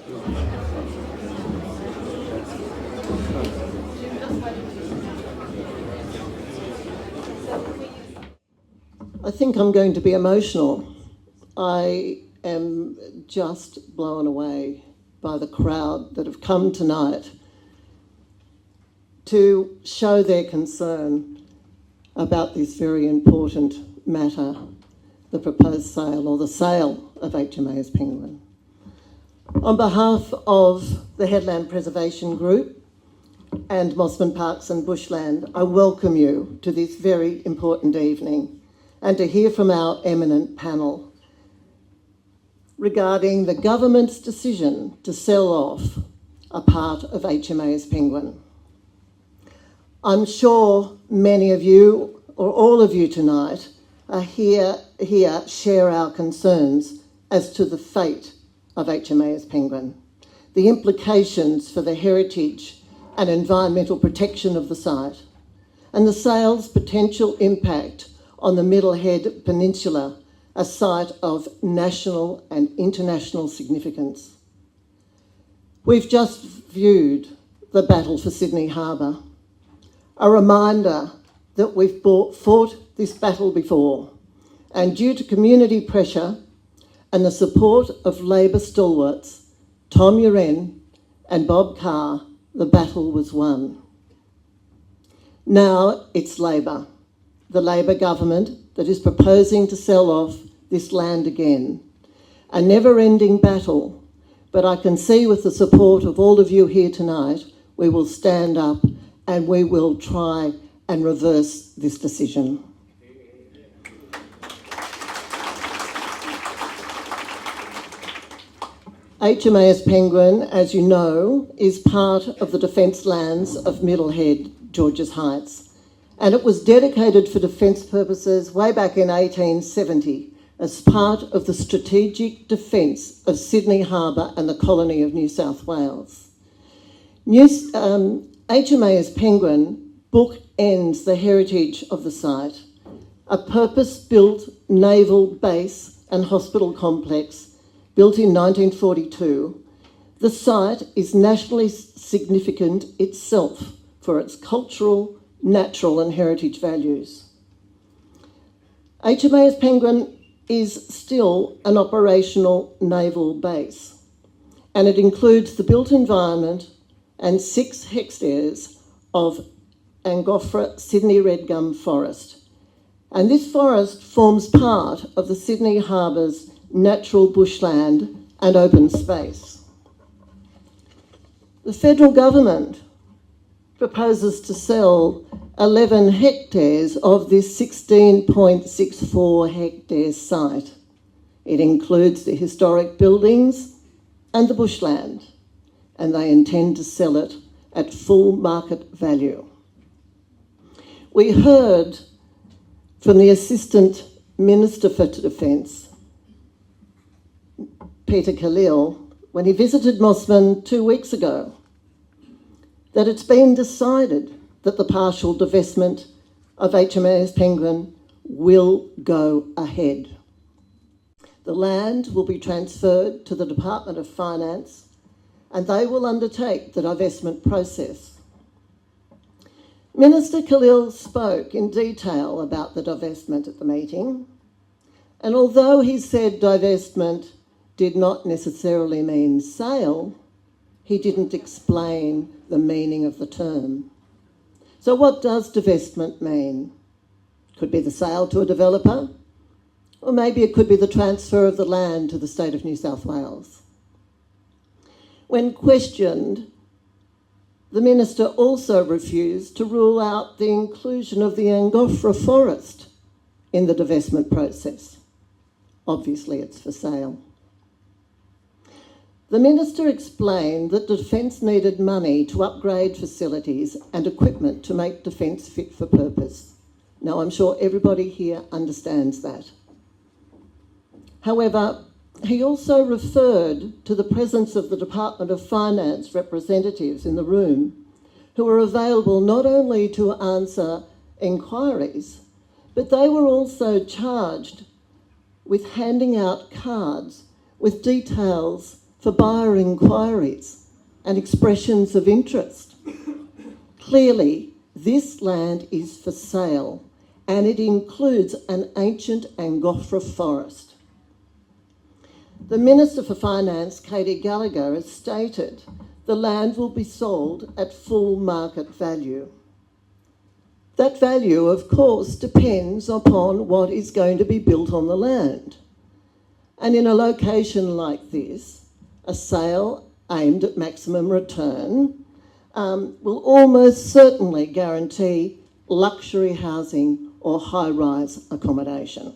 I think I'm going to be emotional. I am just blown away by the crowd that have come tonight to show their concern about this very important matter, the proposed sale or the sale of HMAS Penguin. On behalf of the Headland Preservation Group and Mossman Parks and Bushland, I welcome you to this very important evening and to hear from our eminent panel regarding the government's decision to sell off a part of HMAS Penguin. I'm sure many of you, or all of you tonight, are here share our concerns as to the fate of HMAS Penguin, the implications for the heritage and environmental protection of the site, and the sale's potential impact on the Middlehead Peninsula, a site of national and international significance. We've just viewed the battle for Sydney Harbour, a reminder that we've fought this battle before, and due to community pressure and the support of Labor stalwarts, Tom Uren and Bob Carr, the battle was won. Now it's Labor, the Labor government, that is proposing to sell off this land again. A never-ending battle, but I can see with the support of all of you here tonight, we will stand up and we will try and reverse this decision. HMAS Penguin, as you know, is part of the defence lands of Middlehead, Georges Heights, and it was dedicated for defence purposes way back in 1870 as part of the strategic defence of Sydney Harbour and the colony of New South Wales. HMAS Penguin bookends the heritage of the site, a purpose-built naval base and hospital complex built in 1942. The site is nationally significant itself for its cultural, natural and heritage values. HMAS Penguin is still an operational naval base, and it includes the built environment and 6 hectares of Angophora Sydney red gum forest. And this forest forms part of the Sydney Harbour's natural bushland and open space. The federal government proposes to sell 11 hectares of this 16.64 hectare site. It includes the historic buildings and the bushland, and they intend to sell it at full market value. We heard from the Assistant Minister for Defence, Peter Khalil, when he visited Mossman 2 weeks ago, that it's been decided that the partial divestment of HMAS Penguin will go ahead. The land will be transferred to the Department of Finance and they will undertake the divestment process. Minister Khalil spoke in detail about the divestment at the meeting, and although he said divestment did not necessarily mean sale, he didn't explain the meaning of the term. So what does divestment mean? Could be the sale to a developer, or maybe it could be the transfer of the land to the state of New South Wales. When questioned, the minister also refused to rule out the inclusion of the Angophora forest in the divestment process. Obviously, it's for sale. The minister explained that Defence needed money to upgrade facilities and equipment to make Defence fit for purpose. Now, I'm sure everybody here understands that. However, he also referred to the presence of the Department of Finance representatives in the room who were available not only to answer inquiries, but they were also charged with handing out cards with details for buyer inquiries and expressions of interest. Clearly, this land is for sale, and it includes an ancient Angophora forest. The Minister for Finance, Katie Gallagher, has stated the land will be sold at full market value. That value, of course, depends upon what is going to be built on the land. And in a location like this, a sale aimed at maximum return will almost certainly guarantee luxury housing or high-rise accommodation.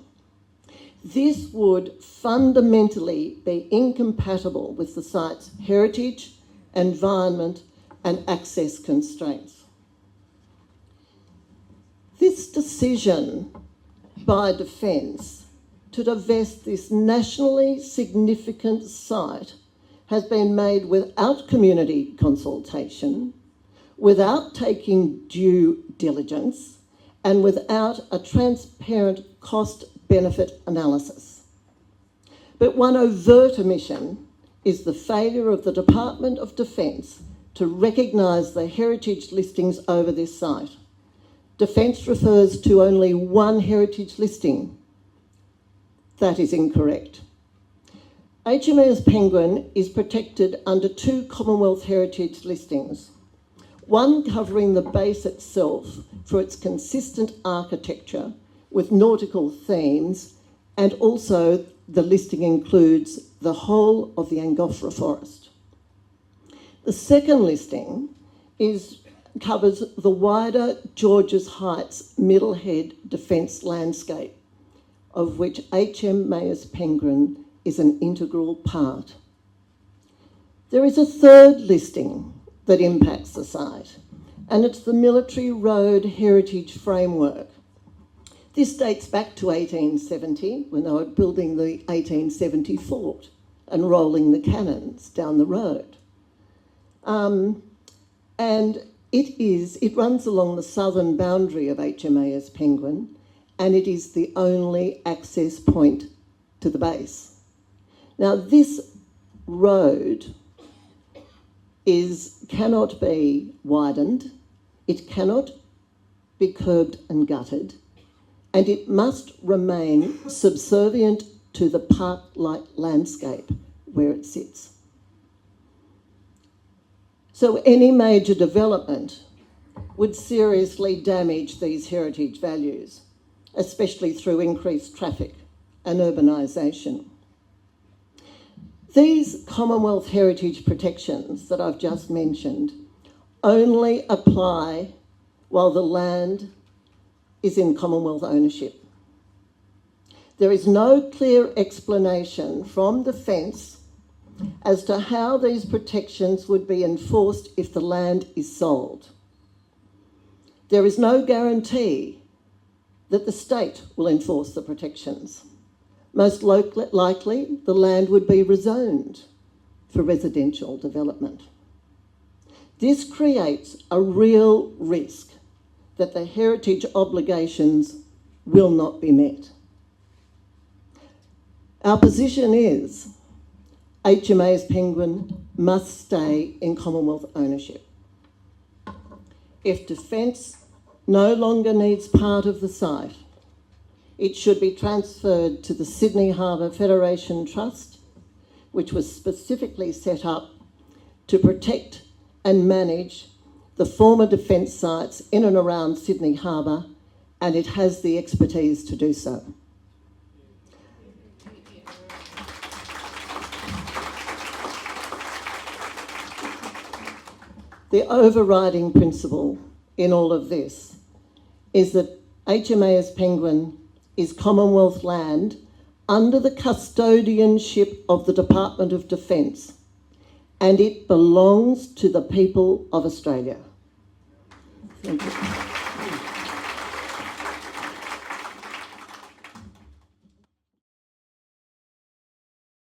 This would fundamentally be incompatible with the site's heritage, environment and access constraints. This decision by Defence to divest this nationally significant site has been made without community consultation, without taking due diligence, and without a transparent cost-benefit analysis. But one overt omission is the failure of the Department of Defence to recognise the heritage listings over this site. Defence refers to only one heritage listing. That is incorrect. HMAS Penguin is protected under 2 Commonwealth heritage listings, one covering the base itself for its consistent architecture with nautical themes, and also the listing includes the whole of the Angophora forest. The second listing covers the wider Georges Heights Middlehead Defence landscape, of which HMAS Penguin is an integral part. There is a third listing that impacts the site, and it's the Military Road Heritage Framework. This dates back to 1870, when they were building the 1870 fort and rolling the cannons down the road. And it runs along the southern boundary of HMAS Penguin, and it is the only access point to the base. Now, this road cannot be widened, it cannot be curbed and gutted, and it must remain subservient to the park-like landscape where it sits. So any major development would seriously damage these heritage values, especially through increased traffic and urbanisation. These Commonwealth heritage protections that I've just mentioned only apply while the land is in Commonwealth ownership. There is no clear explanation from Defence as to how these protections would be enforced if the land is sold. There is no guarantee that the state will enforce the protections. Most likely, the land would be rezoned for residential development. This creates a real risk that the heritage obligations will not be met. Our position is HMAS Penguin must stay in Commonwealth ownership. If Defence no longer needs part of the site, it should be transferred to the Sydney Harbour Federation Trust, which was specifically set up to protect and manage the former Defence sites in and around Sydney Harbour, and it has the expertise to do so. The overriding principle in all of this is that HMAS Penguin is Commonwealth land under the custodianship of the Department of Defence, and it belongs to the people of Australia. Thank you.